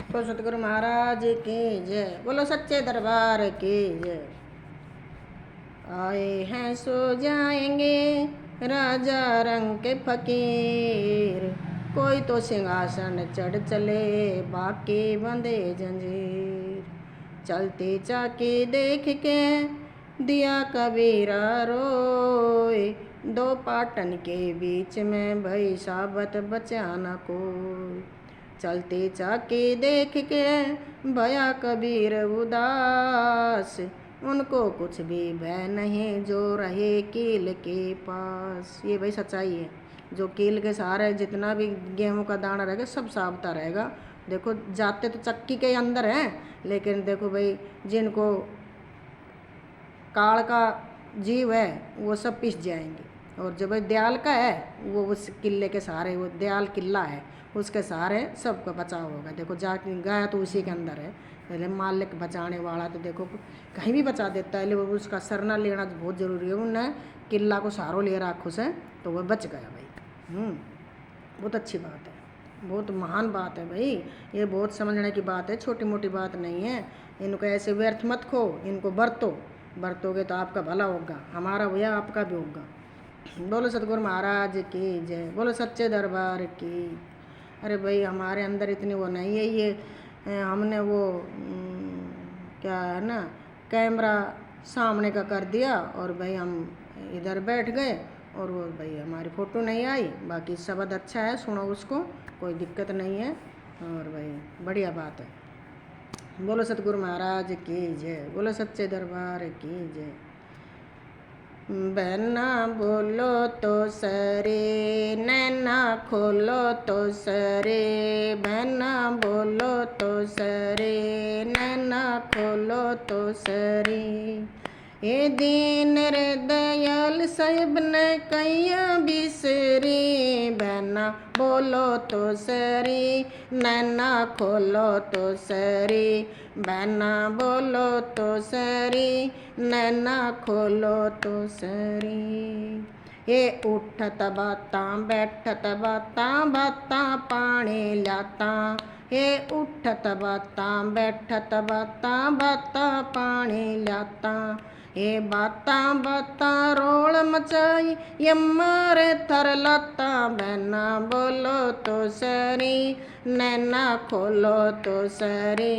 तो सतगुरु महाराज की जय। बोलो सच्चे दरबार की जय। आए हैं सो जाएंगे राजा रंग के फकीर, कोई तो सिंहासन चढ़ चले बाकी बंधे जंजीर। चलती चाकी देख के दिया कबीरा रोए, दो पाटन के बीच में भई साबत बचा न कोई। चलती चाकी देख के भया कबीर उदास, उनको कुछ भी भय नहीं जो रहे कील के पास। ये भाई सच्चाई है, जो कील के सहारे जितना भी गेहूं का दाना रहेगा सब साबता रहेगा। देखो जाते तो चक्की के अंदर हैं, लेकिन देखो भाई जिनको काल का जीव है वो सब पिस जाएंगे। और जो भाई दयाल का है वो उस किले के सहारे, वो दयाल किला है उसके सहारे सबका बचाव होगा। देखो जा गया तो उसी के अंदर है, पहले मालिक बचाने वाला तो देखो कहीं भी बचा देता है, लेकिन उसका सरना लेना बहुत ज़रूरी है। उन्हें किला को सहारो ले रहा खुश है तो वह बच गया भाई। बहुत अच्छी बात है, बहुत महान बात है भाई। ये बहुत समझने की बात है, छोटी मोटी बात नहीं है। इनको ऐसे व्यर्थ मत खो, इनको बरतोगे तो आपका भला होगा, हमारा भैया आपका भी होगा। बोलो सतगुरु महाराज की जय। बोलो सच्चे दरबार की। अरे भाई हमारे अंदर इतनी वो नहीं है, ये हमने वो क्या है ना कैमरा सामने का कर दिया और भाई हम इधर बैठ गए और वो भाई हमारी फ़ोटो नहीं आई। बाकी शब्द अच्छा है, सुनो उसको, कोई दिक्कत नहीं है और भाई बढ़िया बात है। बोलो सतगुरु महाराज की जय। बोलो सच्चे दरबार की जय। बहना बोलो तो सरे, नैना खोलो तो सरे, बहना बोलो तो सरे, नैना खोलो तो सरे। ये दीन रे दयाल साहिब ने कैया बिसरी, बहना बोलो तो सरी, नैना खोलो तो सरी, बहना बोलो तो सरी, नैना खोलो तो सरी। ये उठत बाता बैठत बाता बाता पानी लाता, ये उठत बाता बैठत बाता बाता पानी लाता। ये बाता बाता रोल मचाई यम्मारे थर लता, बहना बोलो तो सरी, नैना खोलो तो सरी,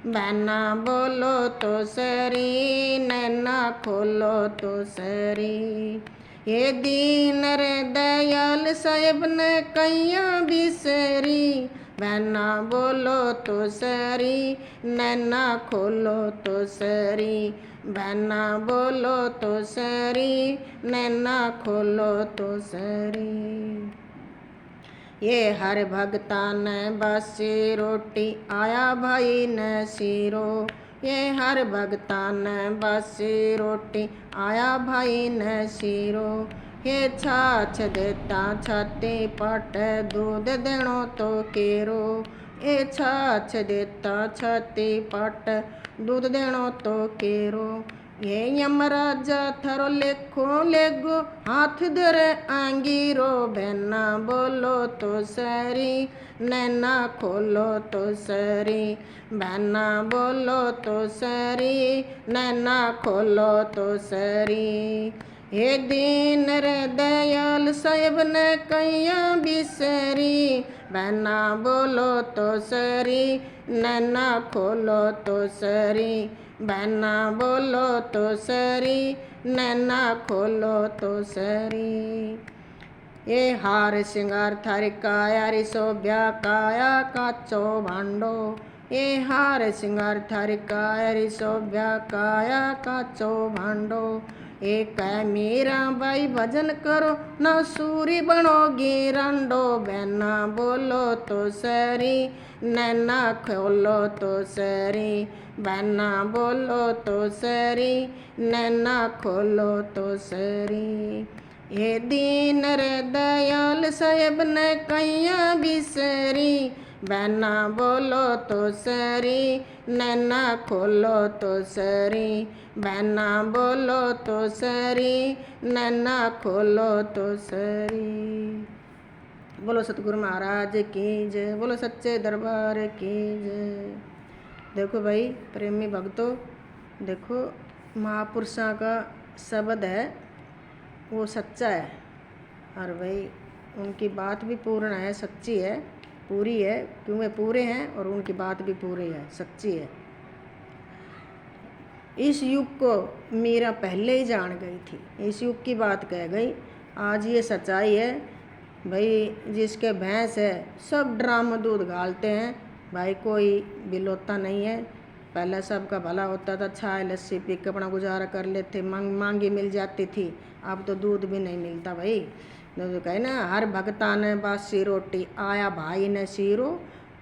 बहना बोलो तो सरी, नैना खोलो तो सरी। ये दीन रे दयाल साहिब ने कैया बिसरी, बहना बोलो तो सरी, नैना खोलो तो सरी, बहना बोलो तो सरी, नैना खोलो तो सरी। ये हर भगता ने बासी रोटी आया भाई न सीरो, ये हर भगता ने बासी रोटी आया भाई न सीरो। ये छाछ देता छाती पट दूध देणो तो केरो, ये छाछ देता छाती पट दूध देणो तो केरो। ये यमराजा थारो लेखो लेगो हाथ धरे आंगीरो, बहना बोलो तो सरी, नैना खोलो तो सरी, बहना बोलो तो सरी, नैना खोलो तो सरी। हे दीन रे दयाल साहिब ने कैया बिसरी, बहना बोलो तो सरी, नैना खोलो तो सरी, बहना बोलो तो सरी, नैना खोलो तो सरी। ये हार सिंगार थारी काया री शोभ्या काया काचो भांडो, ये हार सिंगार थारी काया री शोभ्या काया काचो भांडो। एक है मीरा बाई भजन करो ना सूरी बनोगी रंडो, बहना बोलो तो सरी, नैना खोलो तो सरी, बहना बोलो तो सरी, नैना खोलो तो सरी। ये दीन रे दयाल साहिब ने कैया बिसरी, बहना बोलो तो सरी, नैना खोलो तो सरी, बहना बोलो तो सरी, नैना खोलो तो सरी। बोलो सतगुरु महाराज की जय, बोलो सच्चे दरबार की जय। देखो भाई प्रेमी भक्तों, देखो महापुरुषों का शब्द है वो सच्चा है, और भाई उनकी बात भी पूर्ण है, सच्ची है, पूरी है, क्यों वे पूरे हैं और उनकी बात भी पूरी है, सच्ची है। इस युग को मीरा पहले ही जान गई थी, इस युग की बात कह गई। आज ये सच्चाई है भाई, जिसके भैंस है सब ड्राम में दूध गालते हैं भाई, कोई बिलोता नहीं है। पहले सबका भला होता था, चाय लस्सी पी के अपना गुजारा कर लेते, मांगी मिल जाती थी। अब तो दूध भी नहीं मिलता भाई। तो कहे ना, हर भगता ने बासी रोटी आया भाई ने सीरो,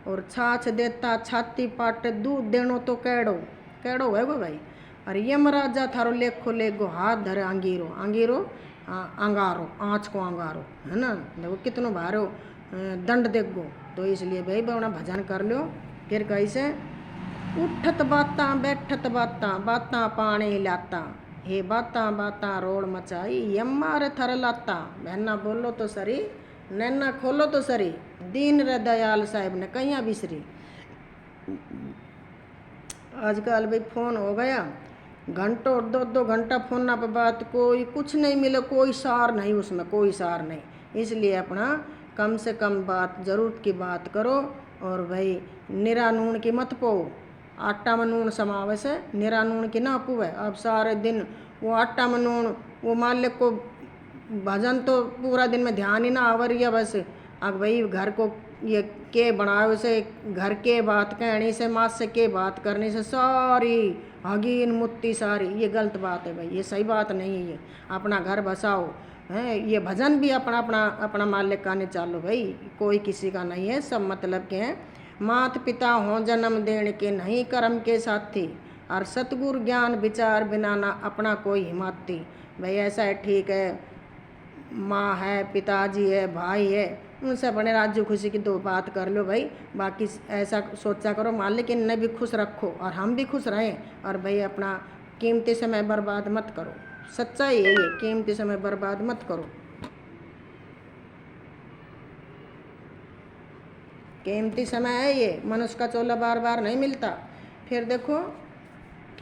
और छाछ देता छाती पाटे, दूध देनो तो कैड़ो कैड़ो है वो भाई। अरे यमराजा थारो लेखो लेगो, हाथ धरे अंगीरो अंगीरो अंगारो, आँच को अंगारो, है ना। देखो कितनो भारो दंड देगो। तो इसलिए भाई अपना भजन कर लो। फिर कैसे, उठत बातां बैठत बातां, बातां पानी लाता, हे बातां बातां रोड मचाई, यम्मारे थर लाता। बहना बोलो तो सरी, नैना खोलो तो सरी, दीन रे दयाल साहिब ने कहिया बिसरी। आजकल भाई फोन हो गया, घंटों 2-2 घंटा फोन पे बात, कोई कुछ नहीं मिले, कोई सार नहीं उसमें, कोई सार नहीं। इसलिए अपना कम से कम बात, ज़रूरत की बात करो। और भाई निरा नून की मत पो, आटा में नून समावेश है, निरा नून की ना पुवे। अब सारे दिन वो आटा में नून, वो मालिक को भजन तो पूरा दिन में ध्यान ही ना आवरिया बस। अब भाई घर को ये के बनाए से, घर के बात कहने से, माँ से के बात करने से सारी हगीन मुत्ती सारी, ये गलत बात है भाई, ये सही बात नहीं है। ये अपना घर बसाओ है, ये भजन भी अपना अपना अपना मालिक का नहीं चालो भाई, कोई किसी का नहीं है, सब मतलब के हैं। मात पिता हों जन्म देने के, नहीं कर्म के साथी, और सतगुरु ज्ञान विचार बिना ना अपना कोई हिम्मती। भाई ऐसा है, ठीक है, माँ है, पिताजी है, भाई है, उनसे अपने राज्य खुशी की दो बात कर लो भाई। बाकी ऐसा सोचा करो मालिक इन्हें भी खुश रखो और हम भी खुश रहें। और भाई अपना कीमती समय बर्बाद मत करो, सच्चाई है ये, कीमती समय बर्बाद मत करो, कीमती समय है ये, मनुष्य का चोला बार बार नहीं मिलता। फिर देखो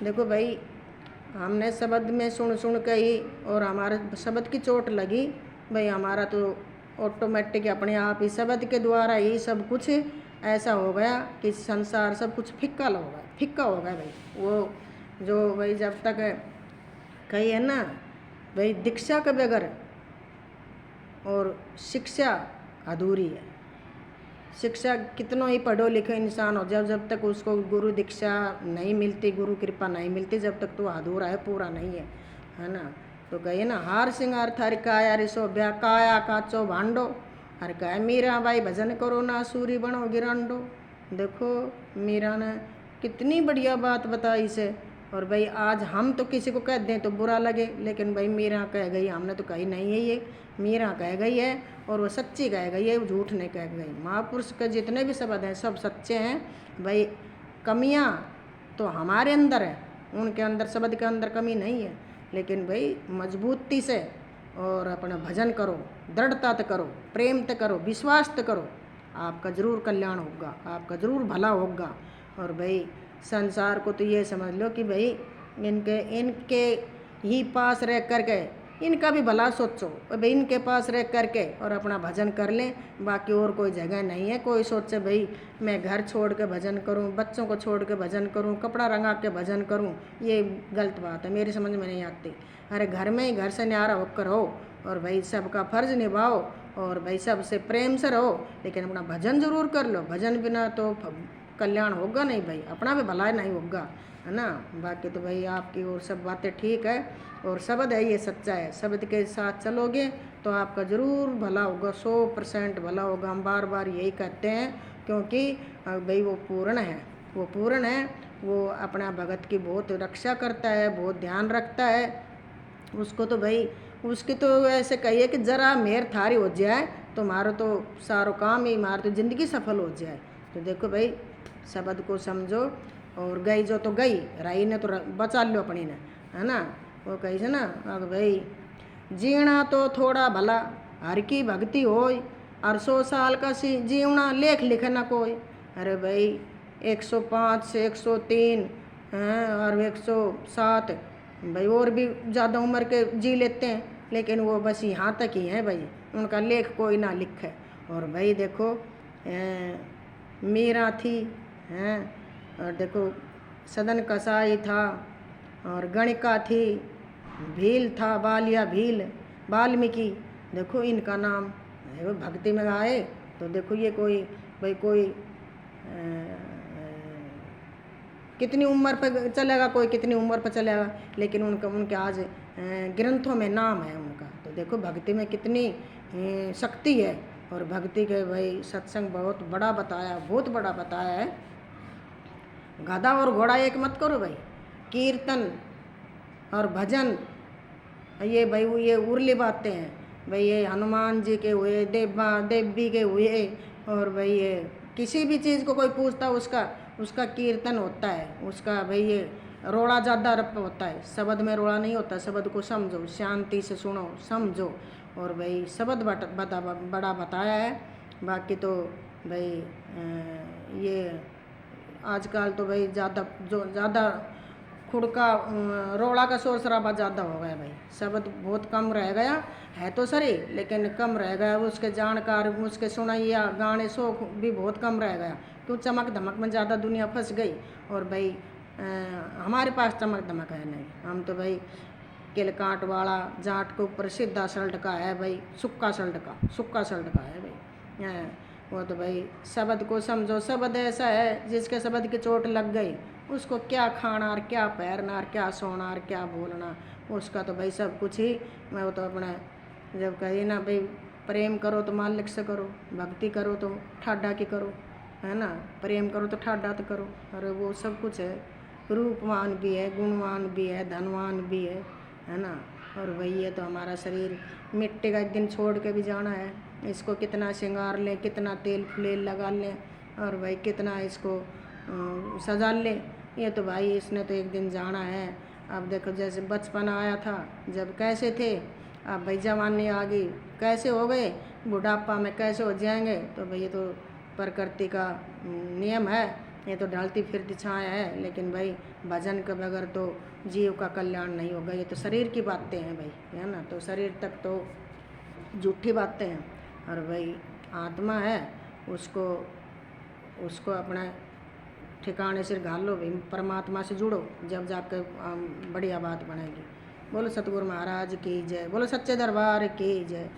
देखो भाई, हमने शब्द में सुन सुन के ही, और हमारे शब्द की चोट लगी भाई, हमारा तो ऑटोमेटिक अपने आप ही शब्द के द्वारा ही सब कुछ ऐसा हो गया कि संसार सब कुछ फिक्का हो गया, फिक्का हो गया भाई। वो जो भाई जब तक कही है ना भाई, दीक्षा के बगैर और शिक्षा अधूरी है। शिक्षा कितनों ही पढ़ो लिखे इंसान हो, जब तक उसको गुरु दीक्षा नहीं मिलती, गुरु कृपा नहीं मिलती, जब तक तो अधूरा है, पूरा नहीं है, है ना। तो कहिए ना, हार सिंगार थारी काया रिसो ब्या, काया काचो भांडो, हर कहे मीरा भाई भजन करो ना सूरी बनो गिरांडो। देखो मीरा ने कितनी बढ़िया बात बताई से। और भाई आज हम तो किसी को कह दें तो बुरा लगे, लेकिन भाई मीरा कह गई, हमने तो कही नहीं है, ये मीरा कह गई है, और वो सच्ची कह गई है, वो झूठ नहीं कह गई। महापुरुष के जितने भी शब्द हैं सब सच्चे हैं भाई। कमियां तो हमारे अंदर है, उनके अंदर शब्द के अंदर कमी नहीं है। लेकिन भाई मजबूती से और अपना भजन करो, दृढ़ता से करो, प्रेम से करो, विश्वास से करो, आपका ज़रूर कल्याण होगा, आपका ज़रूर भला होगा। और भाई संसार को तो ये समझ लो कि भाई इनके ही पास रह करके इनका भी भला सोचो भाई, इनके पास रह करके और अपना भजन कर लें, बाकी और कोई जगह नहीं है। कोई सोचे भाई मैं घर छोड़ के भजन करूं, बच्चों को छोड़ के भजन करूं, कपड़ा रंगा के भजन करूं, ये गलत बात है, मेरी समझ में नहीं आती। अरे घर में ही घर से न्यारा होकर हो, और भाई सबका फर्ज निभाओ, और भाई सबसे प्रेम से रहो, लेकिन अपना भजन ज़रूर कर लो। भजन बिना तो कल्याण होगा नहीं भाई, अपना भी भला नहीं होगा, है ना। बाकी तो भाई आपकी और सब बातें ठीक है, और शब्द है ये सच्चा है, शब्द के साथ चलोगे तो आपका ज़रूर भला होगा, 100% भला होगा। हम बार बार यही कहते हैं, क्योंकि भाई वो पूर्ण है, वो पूर्ण है, वो अपना भगत की बहुत रक्षा करता है, बहुत ध्यान रखता है। उसको तो भाई उसकी तो ऐसे कहिए कि ज़रा मेहर थारी हो जाए तो मारो तो सारो काम ही, मारो तो ज़िंदगी सफल हो जाए। तो देखो भाई शब्द को समझो, और गई जो तो गई, रही ने तो बचा लो अपनी ने, है ना। वो कही से ना, अब भाई जीना तो थोड़ा भला, हर की भक्ति होय, और 100 साल का जीवना लेख लिखे ना कोई। अरे भाई 105 से 103 हैं और 107 भाई और भी ज़्यादा उम्र के जी लेते हैं, लेकिन वो बस यहाँ तक ही हैं भाई, उनका लेख कोई ना लिखे। और भाई देखो मीरा थी हैं, और देखो सदन कसाई था, और गणिका थी, भील था, बालिया भील, वाल्मीकि, देखो इनका नाम है। भक्ति में आए तो देखो ये कोई भाई कोई कितनी उम्र पर चलेगा, कोई कितनी उम्र पर चलेगा, लेकिन उनके आज ग्रंथों में नाम है उनका। तो देखो भक्ति में कितनी शक्ति है। और भक्ति के भाई सत्संग बहुत बड़ा बताया, बहुत बड़ा बताया है। गधा और घोड़ा एक मत करो भाई, कीर्तन और भजन ये भाई ये उर्ली बातें हैं भाई। ये हनुमान जी के हुए, देवी के हुए, और भाई ये किसी भी चीज़ को कोई पूछता उसका कीर्तन होता है, उसका भाई ये रोड़ा ज़्यादा रप होता है। शब्द में रोड़ा नहीं होता, शब्द को समझो, शांति से सुनो, समझो। और भाई शब्द बड़ा बताया है। बाकी तो भाई ये आजकल तो भाई ज़्यादा खुड़का रोड़ा का शोर शराबा ज़्यादा हो गया भाई, शब्द बहुत कम रह गया है तो सही, लेकिन कम रह गया। उसके जानकार, उसके सुनैया गाने शौक भी बहुत कम रह गया, क्यों चमक धमक में ज़्यादा दुनिया फंस गई। और भाई हमारे पास चमक धमक है नहीं, हम तो भाई किल कांट वाला जाट के ऊपर सीधा सल्ट का है भाई, सुक्का सल्ट का है भाई। वो तो भाई शब्द को समझो, शब्द ऐसा है जिसके शब्द की चोट लग गई उसको क्या खाना और क्या पैरना और क्या सोना और क्या बोलना, उसका तो भाई सब कुछ ही। मैं वो तो अपना जब कही ना भाई प्रेम करो तो मालिक से करो, भक्ति करो तो ठाडा की करो, है ना, प्रेम करो तो ठाडा तो करो। अरे वो सब कुछ है, रूपवान भी है, गुणवान भी है, धनवान भी है ना। और वही है तो हमारा शरीर मिट्टी का एक दिन छोड़ के भी जाना है, इसको कितना श्रृंगार लें, कितना तेल फुलेल लगा लें, और भाई कितना इसको सजा लें, ये तो भाई इसने तो एक दिन जाना है। अब देखो जैसे बचपन आया था जब कैसे थे, अब भाई जवानी आ गई कैसे हो गए, बुढ़ापा में कैसे हो जाएंगे। तो भाई ये तो प्रकृति का नियम है, ये तो ढलती फिरती छाया है। लेकिन भाई भजन के बगैर तो जीव का कल्याण नहीं होगा। ये तो शरीर की बातें हैं भाई, है ना, तो शरीर तक तो झूठी बातें हैं। और भाई आत्मा है, उसको अपना ठिकाने से घालो भाई, परमात्मा से जुड़ो, जब जाकर बढ़िया बात बनेगी। बोलो सतगुरु महाराज की जय, बोलो सच्चे दरबार की जय।